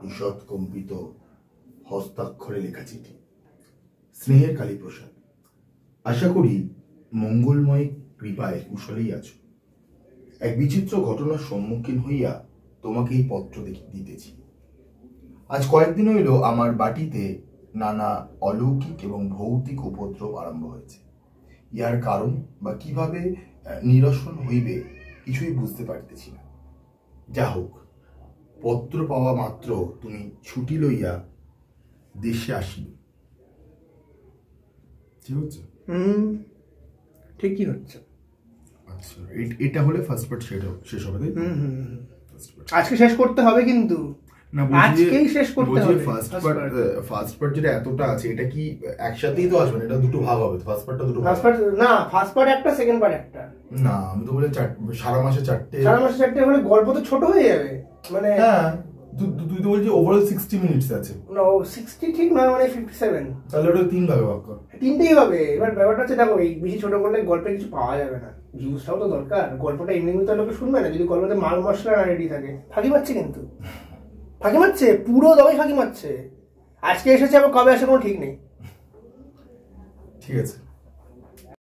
ঈষৎ কম্পিত হস্তাক্ষরে লেখা চিঠি। স্নেহের কালীপ্রসাদ, আশা করি মঙ্গলময় কৃপায় কুশলেই আছো। এক বিচিত্র ঘটনার সম্মুখীন হইয়া তোমাকে এই পত্র দিতেছি। আজ কয়েকদিন হইল আমার বাটিতে নানা অলৌকিক এবং ভৌতিক উপদ্রব আরম্ভ হয়েছে। ইহার কারণ বা কিভাবে নিরসন হইবে কিছুই বুঝতে পারতেছি না। যা হোক, পত্র পাওয়া মাত্র তুমি ছুটি লইয়া দেশে আসিবে। ঠিক হচ্ছে? ঠিকই হচ্ছে। আচ্ছা, এটা হলে ফার্স্ট পার্ট শেষ হবে, তাই? আজকে শেষ করতে হবে, কিন্তু না, আজকেই শেষ করতে হবে। ফার্স্ট পার্ট যেটা এতটা আছে, এটা কি একসাথেই তো আসবে না? এটা দুটো ভাগ হবে। ফার্স্ট পার্টটা দুটো ভাগ। না, ফার্স্ট পার্ট একটা, সেকেন্ড পার্ট একটা। না, আমি তো বলি সারা মাসে চারটে হলে গল্প তো ছোট হয়ে যাবে। মানে হ্যাঁ, তুই তো বলছিস ওভারঅল 60 মিনিটস আছে। না, 60 ঠিক নয়, মানে 57। তাহলে ওটা তিন ভাগে ভাগ কর। তিনটেই হবে। এবার ব্যাপারটা হচ্ছে, দেখো, এই বেশি ছোট করলে গল্পে কিছু পাওয়া যাবে না। ভিউজটাও তো দরকার। গল্পটা এমনি তো লোকে শুনবে না যদি গল্পতে মাল মশলা না রেডি থাকে। ফাঁকি মারছে, কিন্তু ফাঁকি মারছে, পুরো দমে ফাঁকি মারছে। আজকে এসেছে, আবার কবে আসে কোনো ঠিক নেই। ঠিক আছে।